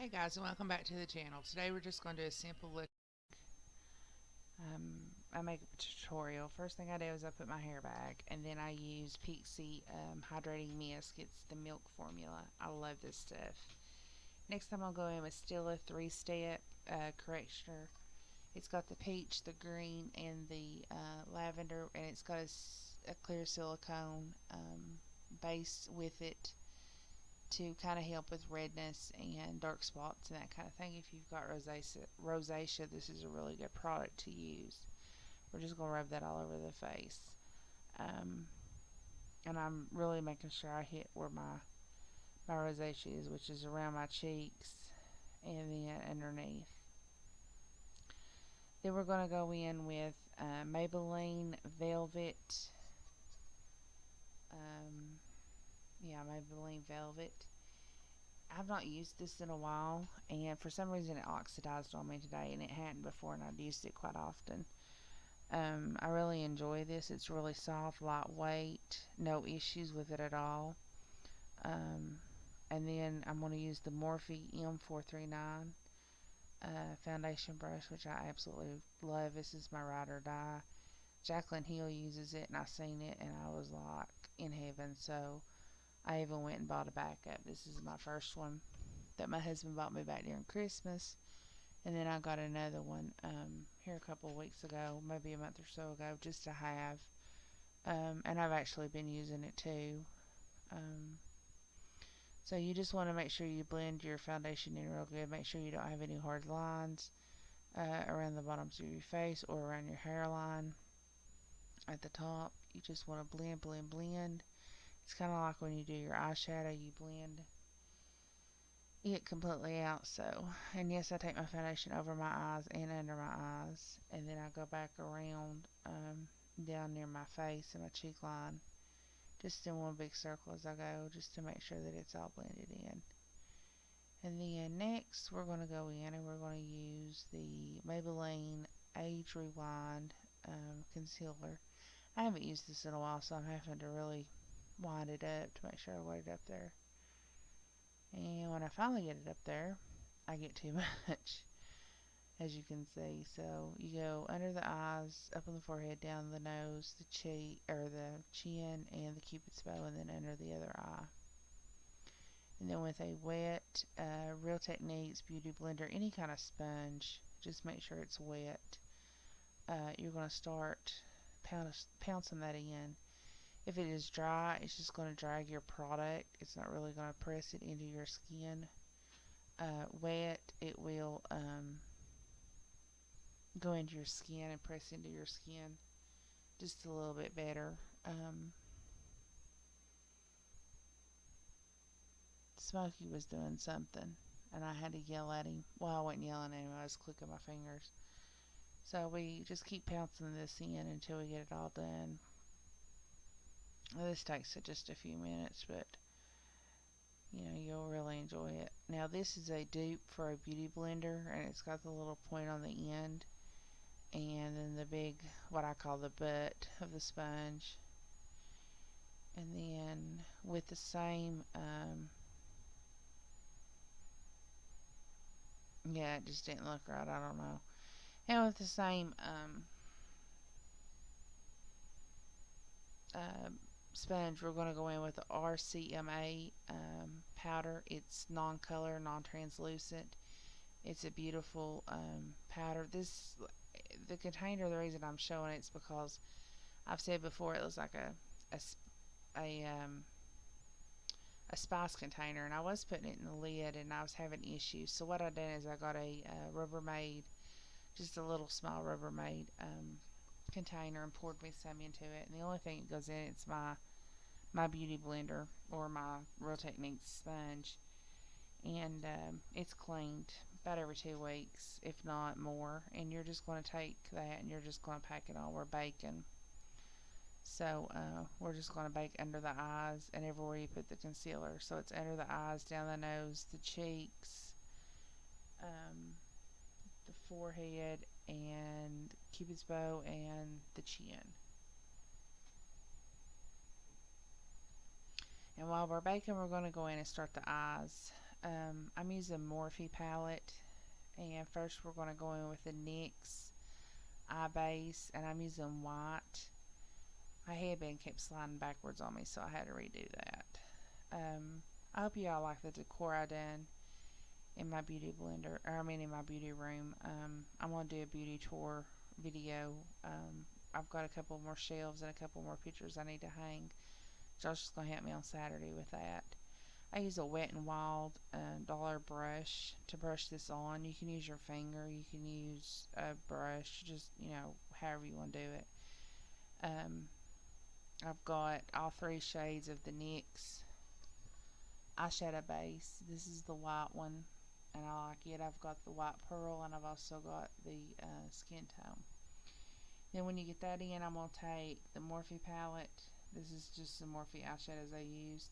Hey guys, and welcome back to the channel. Today we're just going to do a simple look. I make a tutorial. First thing I do is I put my hair back, and then I use Pixie Hydrating Mist. It's the milk formula. I love this stuff. Next I'm going to go in with Stila 3-step correctioner. It's got the peach, the green, and the lavender, and it's got a clear silicone base with it to kind of help with redness and dark spots and that kind of thing. If you've got rosacea, this is a really good product to use. We're just going to rub that all over the face. And I'm really making sure I hit where my rosacea is, which is around my cheeks and then underneath. Then we're going to go in with Maybelline Velvet. Maybelline Velvet. I've not used this in a while, and for some reason it oxidized on me today, and it hadn't before, and I'd used it quite often. I really enjoy this. It's really soft, lightweight, no issues with it at all. And then I'm going to use the Morphe M439 foundation brush, which I absolutely love. This is my ride or die. Jaclyn Hill uses it, and I seen it, and I was like in heaven. So I even went and bought a backup. This is my first one that my husband bought me back during Christmas, and then I got another one here a couple of weeks ago, maybe a month or so ago, just to have. And I've actually been using it too. So you just want to make sure you blend your foundation in real good. Make sure you don't have any hard lines around the bottoms of your face or around your hairline at the top. You just want to blend, blend, blend. It's kind of like when you do your eyeshadow, you blend it completely out. So, and yes, I take my foundation over my eyes and under my eyes, and then I go back around down near my face and my cheek line, just in one big circle as I go, just to make sure that it's all blended in. And then next we're going to go in and we're going to use the Maybelline Age Rewind concealer. I haven't used this in a while, so I'm having to really wind it up to make sure I get it up there. And when I finally get it up there, I get too much, as you can see. So you go under the eyes, up on the forehead, down the nose, the cheek, or the chin, and the cupid's bow, and then under the other eye. And then with a wet Real Techniques Beauty Blender, any kind of sponge, just make sure it's wet. You're going to start pouncing that in. If it is dry, it's just going to drag your product. It's not really going to press it into your skin. Wet, it will go into your skin and press into your skin just a little bit better. Smokey was doing something, and I had to yell at him. Well, I wasn't yelling at him, I was clicking my fingers. So we just keep pouncing this in until we get it all done. This takes just a few minutes, but you know, you'll really enjoy it. Now this is a dupe for a beauty blender, and it's got the little point on the end, and then the big, what I call the butt of the sponge. And then with the same yeah, it just didn't look right, I don't know. And with the same sponge, we're going to go in with the RCMA powder. It's non-color, non-translucent. It's a beautiful powder. The container, the reason I'm showing it's because I've said before it looks like a spice container, and I was putting it in the lid and I was having issues. So what I done is I got a Rubbermaid, just a little small Rubbermaid container, and poured me some into it. And the only thing that goes in it's my beauty blender or my Real Techniques sponge, and it's cleaned about every 2 weeks, if not more. And you're just going to take that and you're just going to pack it on. We're baking, so we're just going to bake under the eyes and everywhere you put the concealer. So it's under the eyes, down the nose, the cheeks, the forehead, and cupid's bow, and the chin. And while we're baking, we're going to go in and start the eyes. I'm using Morphe palette, and first we're going to go in with the NYX eye base, and I'm using white. My headband kept sliding backwards on me, so I had to redo that. I hope you all like the decor I done in my beauty blender, or I mean in my beauty room. I'm going to do a beauty tour video. I've got a couple more shelves and a couple more pictures I need to hang. Josh is going to help me on Saturday with that. I use a Wet n Wild dollar brush to brush this on. You can use your finger, you can use a brush, just, however you want to do it. I've got all 3 shades of the NYX eyeshadow base. This is the white one, and I like it. I've got the white pearl, and I've also got the skin tone. Then when you get that in, I'm going to take the Morphe palette. This is just the Morphe eyeshadows I used.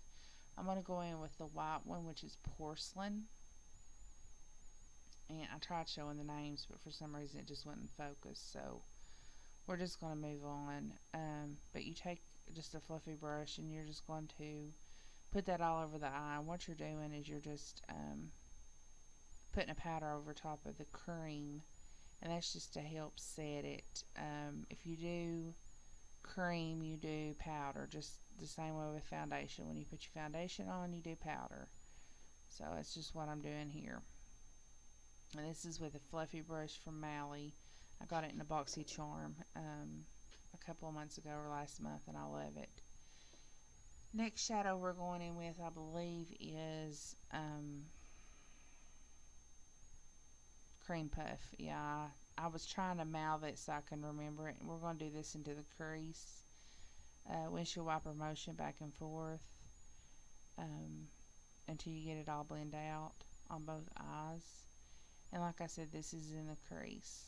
I'm going to go in with the white one, which is porcelain. And I tried showing the names, but for some reason it just wouldn't focus. So we're just going to move on. But you take just a fluffy brush, and you're just going to put that all over the eye. And what you're doing is you're just putting a powder over top of the cream, and that's just to help set it. If you do cream, you do powder, just the same way with foundation. When you put your foundation on, you do powder. So that's just what I'm doing here. And this is with a fluffy brush from Mally. I got it in a boxy charm a couple of months ago or last month, and I love it. Next shadow we're going in with, I believe, is Cream Puff. Yeah, I was trying to mouth it so I can remember it. And we're going to do this into the crease. Windshield wiper motion back and forth until you get it all blended out on both eyes. And like I said, this is in the crease.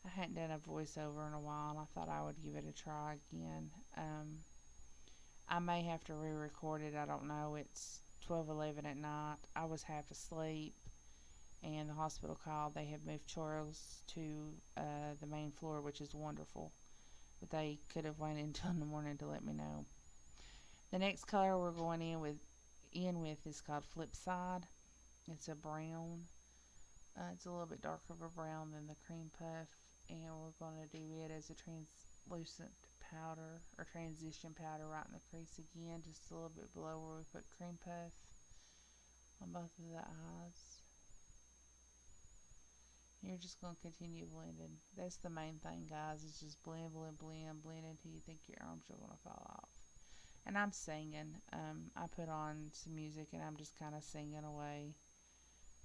I hadn't done a voiceover in a while, and I thought I would give it a try again. I may have to re-record it. I don't know. It's 12:11 at night. I was half asleep, and the hospital called. They have moved Charles to the main floor, which is wonderful. But they could have waited until in the morning to let me know. The next color we're going in with is called Flipside. It's a brown. It's a little bit darker of a brown than the Cream Puff, and we're going to do it as a translucent powder or transition powder right in the crease again, just a little bit below where we put Cream Puff on both of the eyes. You're just going to continue blending. That's the main thing, guys, is just blend, blend, blend, blend until you think your arms are going to fall off. And I'm singing. I put on some music, and I'm just kind of singing away.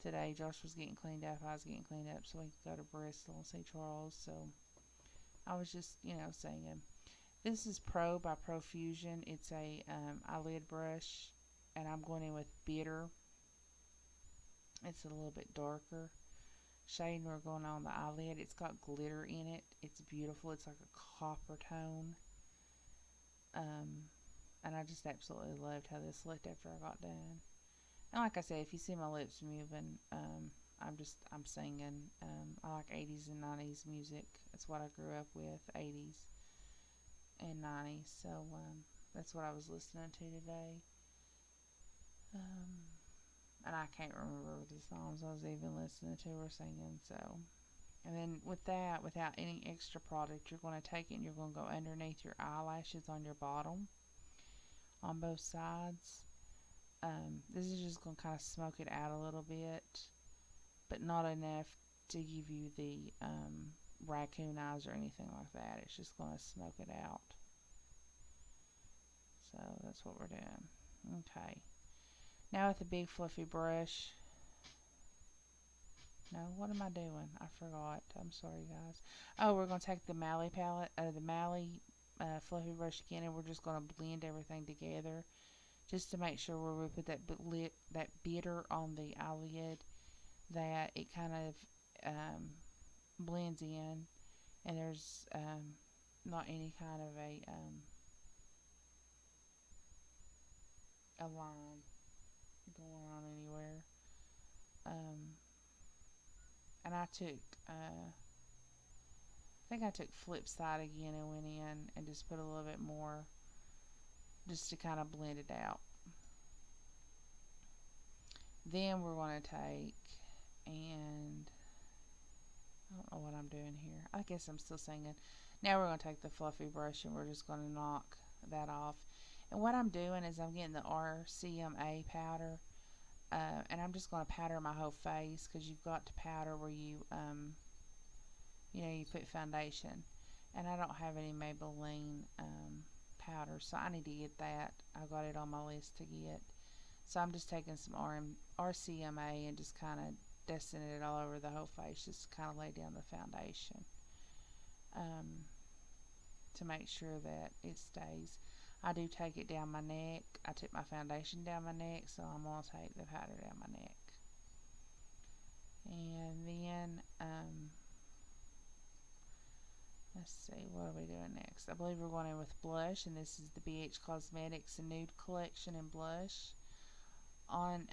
Today, Josh was getting cleaned up. I was getting cleaned up so we could go to Bristol and see Charles. So I was just, singing. This is Pro by Profusion. It's a eyelid brush, and I'm going in with Bitter. It's a little bit darker shade, and we're going on the eyelid. It's got glitter in it. It's beautiful. It's like a copper tone. And I just absolutely loved how this looked after I got done. And like I said, if you see my lips moving, I'm singing. I like 80s and 90s music. That's what I grew up with, 80s and 90s. So that's what I was listening to today. And I can't remember the songs I was even listening to or singing. So, and then with that, without any extra product, you're going to take it and you're going to go underneath your eyelashes on your bottom on both sides. This is just going to kind of smoke it out a little bit, but not enough to give you the raccoon eyes or anything like that. It's just going to smoke it out. So that's what we're doing. Okay. Now with the big fluffy brush. No, what am I doing? I forgot. I'm sorry, guys. Oh, we're going to take the Mally palette, the Mally fluffy brush again, and we're just going to blend everything together, just to make sure where we put that bitter on the eyelid, that it kind of blends in, and there's not any kind of a line going on anywhere. And I took I think I took Flipside again and went in and just put a little bit more just to kind of blend it out. Then we're going to take, and I don't know what I'm doing here. I guess I'm still singing. Now we're going to take the fluffy brush and we're just going to knock that off. And what I'm doing is I'm getting the RCMA powder, and I'm just going to powder my whole face, because you've got to powder where you put foundation. And I don't have any Maybelline powder, so I need to get that. I've got it on my list to get. So I'm just taking some RCMA and just kind of dusting it all over the whole face, just to kind of lay down the foundation to make sure that it stays. I do take it down my neck. I took my foundation down my neck, so I'm going to take the powder down my neck. And then, let's see, what are we doing next? I believe we're going in with blush, and this is the BH Cosmetics Nude Collection in blush. On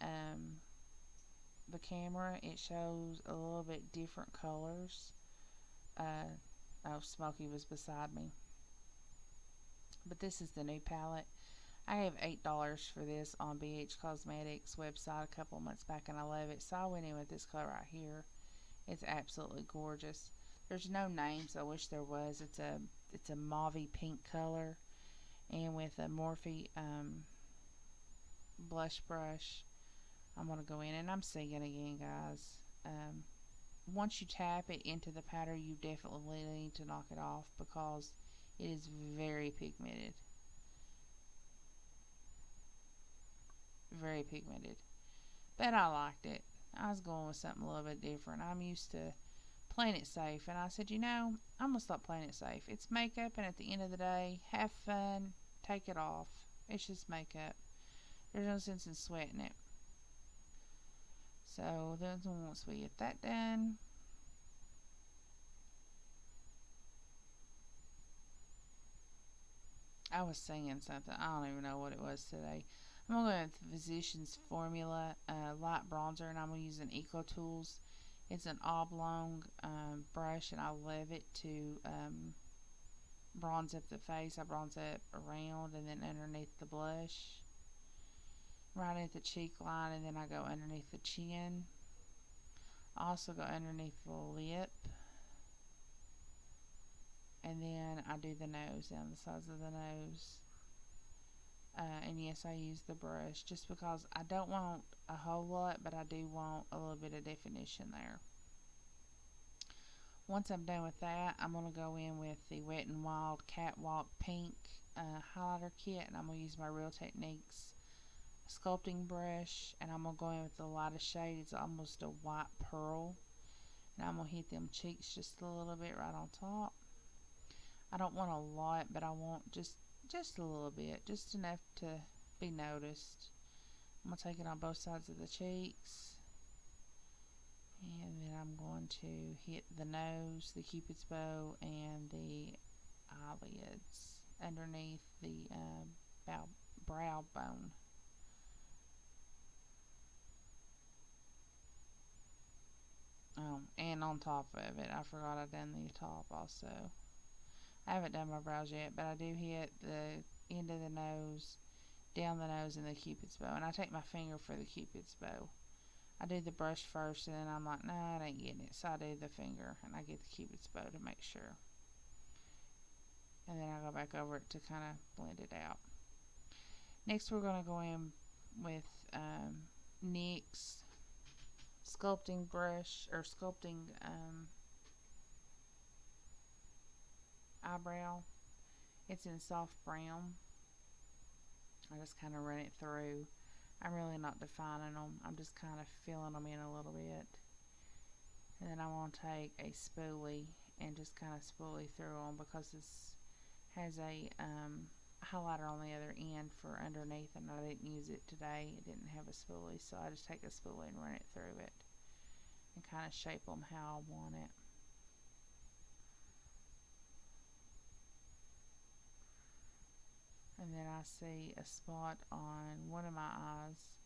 the camera, it shows a little bit different colors. Oh, Smokey was beside me. But this is the new palette. I gave $8 for this on BH Cosmetics website a couple months back, and I love it. So I went in with this color right here. It's absolutely gorgeous. There's no names. I wish there was. It's a mauvey pink color, and with a Morphe blush brush, I'm going to go in, and I'm singing again, guys. Once you tap it into the powder, you definitely need to knock it off, because it is very pigmented. Very pigmented. But I liked it. I was going with something a little bit different. I'm used to playing it safe, and I said, I'm going to stop playing it safe. It's makeup, and at the end of the day, have fun, take it off. It's just makeup. There's no sense in sweating it. So then once we get that done, I was singing something. I don't even know what it was today. I'm going to go with Physicians Formula Light Bronzer, and I'm going to use an Eco Tools. It's an oblong brush, and I love it to bronze up the face. I bronze up around and then underneath the blush, right at the cheek line, and then I go underneath the chin. I also go underneath the lip, and then I do the nose, down the sides of the nose. And yes, I use the brush just because I don't want a whole lot, but I do want a little bit of definition there. Once I'm done with that, I'm going to go in with the Wet n Wild Catwalk Pink highlighter kit, and I'm going to use my Real Techniques sculpting brush, and I'm going to go in with the lightest shade. It's almost a white pearl, and I'm going to hit them cheeks just a little bit right on top. I don't want a lot, but I want just a little bit, just enough to be noticed. I'm going to take it on both sides of the cheeks, and then I'm going to hit the nose, the cupid's bow, and the eyelids underneath the brow bone. And on top of it, I forgot I done the top also. I haven't done my brows yet, but I do hit the end of the nose, down the nose, and the cupid's bow. And I take my finger for the cupid's bow. I do the brush first, and then I'm like, nah, I ain't getting it. So I do the finger, and I get the cupid's bow to make sure. And then I go back over it to kind of blend it out. Next, we're going to go in with NYX sculpting brush, or sculpting eyebrow. It's in soft brown. I just kind of run it through. I'm really not defining them. I'm just kind of filling them in a little bit. And then I'm going to take a spoolie and just kind of spoolie through them, because this has a highlighter on the other end for underneath, and I didn't use it today. It didn't have a spoolie, so I just take a spoolie and run it through it and kind of shape them how I want it. And then I see a spot on one of my eyes.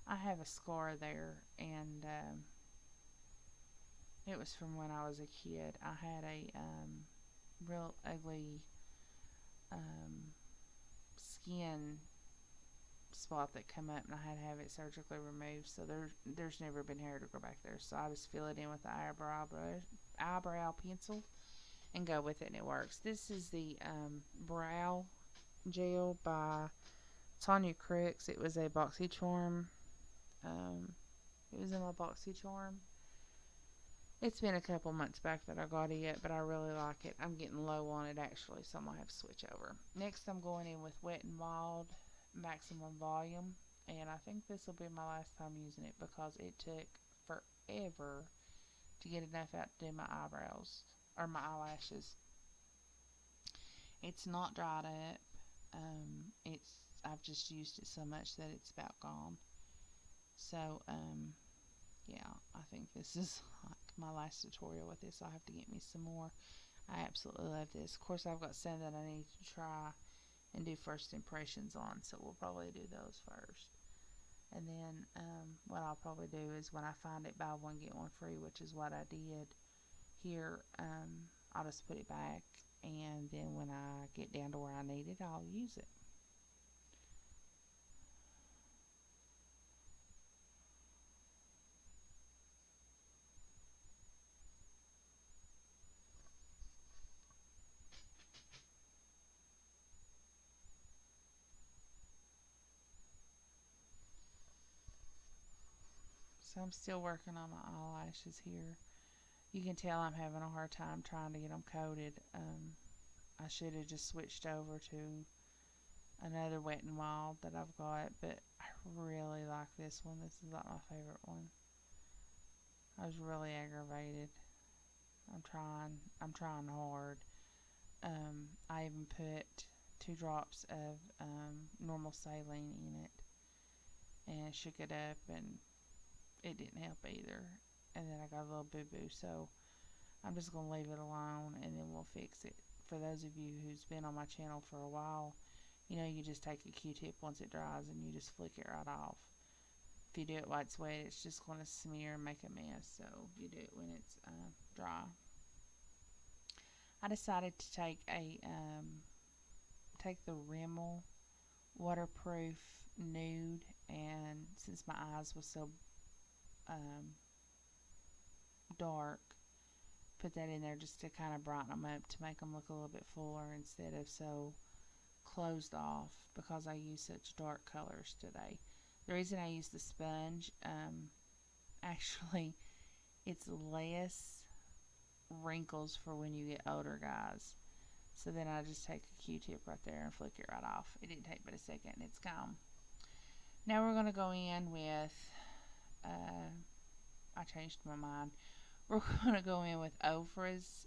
I have a scar there, and it was from when I was a kid. I had a real ugly skin spot that come up, and I had to have it surgically removed, so there's never been hair to grow back there. So I just fill it in with the eyebrow pencil and go with it, and it works. This is the brow gel by Tanya Crooks. It was a BoxyCharm. It was in my BoxyCharm. It's been a couple months back that I got it, but I really like it. I'm getting low on it actually, so I'm going to have to switch over. Next, I'm going in with Wet n Wild Maximum Volume, and I think this will be my last time using it because it took forever to get enough out to do my eyebrows, or my eyelashes. It's not dried up. I've just used it so much that it's about gone. So, yeah, I think this is like my last tutorial with this. I'll have to get me some more. I absolutely love this. Of course, I've got some that I need to try and do first impressions on, so we'll probably do those first. And then what I'll probably do is when I find it, buy one get one free, which is what I did here. I'll just put it back, and then when I get down to where I need it, I'll use it. So I'm still working on my eyelashes here. You can tell I'm having a hard time trying to get them coated. I should have just switched over to another Wet n Wild that I've got, but I really like this one. This is like my favorite one. I was really aggravated. I'm trying hard. I even put 2 drops of normal saline in it and shook it up, and it didn't help either. And then I got a little boo-boo, so I'm just going to leave it alone, and then we'll fix it. For those of you who's been on my channel for a while, you know, you just take a Q-tip once it dries and you just flick it right off. If you do it while it's wet, it's just going to smear and make a mess, so you do it when it's dry. I decided to take the Rimmel waterproof nude, and since my eyes was so dark, put that in there just to kind of brighten them up, to make them look a little bit fuller instead of so closed off, because I use such dark colors today. The reason I use the sponge, actually, it's less wrinkles for when you get older, guys. So then I just take a Q-tip right there and flick it right off. It didn't take but a second, and it's gone. Now we're going to go in with, I changed my mind. We're going to go in with Ofra's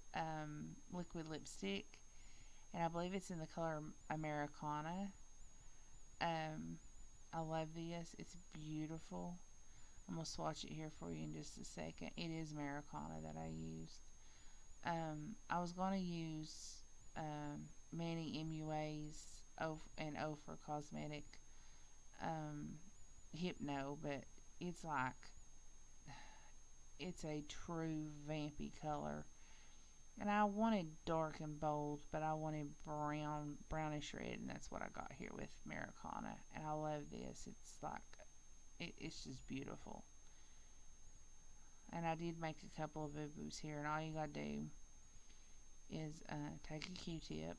liquid lipstick, and I believe it's in the color Americana. I love this. It's beautiful. I'm going to swatch it here for you in just a second. It is Americana that I used. I was going to use Manny MUA's and Ofra Cosmetic Hypno, but it's like, it's a true vampy color. And I wanted dark and bold, but I wanted brownish red, and that's what I got here with Americana. And I love this. It's like, it's just beautiful. And I did make a couple of boo-boos here, and all you gotta do is take a Q-tip,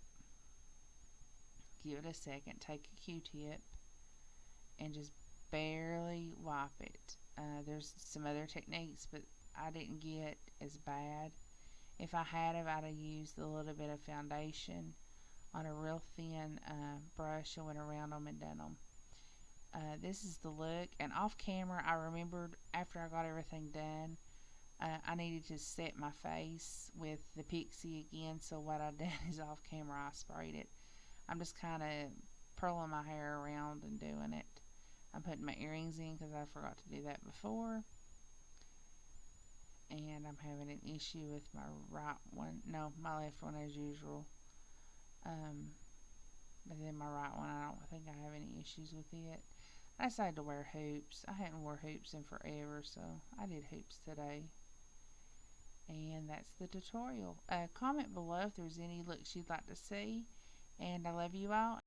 give it a second, take a Q-tip, and just barely wipe it. There's some other techniques, but I didn't get as bad. If I had, I'd have used a little bit of foundation on a real thin brush and went around them and done them. This is the look, and off camera I remembered after I got everything done, I needed to set my face with the Pixie again, so what I did is off camera I sprayed it. I'm just kind of purling my hair around and doing it. I'm putting my earrings in because I forgot to do that before. And I'm having an issue with my right one. No, my left one as usual. But then my right one, I don't think I have any issues with it. I decided to wear hoops. I hadn't worn hoops in forever, so I did hoops today. And that's the tutorial. Comment below if there's any looks you'd like to see. And I love you all.